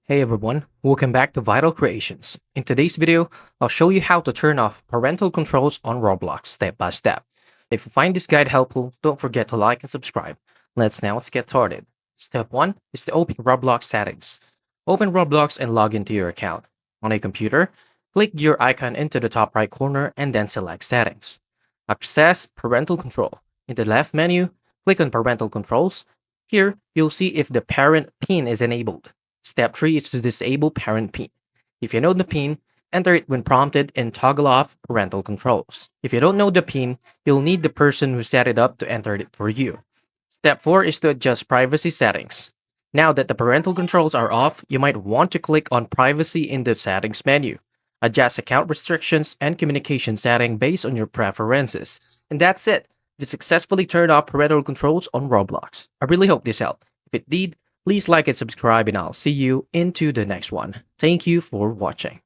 Hey everyone, welcome back to Vital Creations. In today's video, I'll show you how to turn off parental controls on Roblox step by step. If you find this guide helpful, don't forget to like and subscribe. Let's get started. Step 1 is to open Roblox settings. Open Roblox and log into your account. On a computer, click your icon into the top right corner and then select Settings. Access Parental Control. In the left menu, click on Parental Controls. Here, you'll see if the parent PIN is enabled. Step 3 is to disable parent PIN. If you know the PIN, enter it when prompted and toggle off parental controls. If you don't know the PIN, you'll need the person who set it up to enter it for you. Step 4 is to adjust privacy settings. Now that the parental controls are off, you might want to click on Privacy in the Settings menu. Adjust account restrictions and communication setting based on your preferences. And that's it. You successfully turned off parental controls on Roblox. I really hope this helped. If it did, please like and subscribe and I'll see you into the next one. Thank you for watching.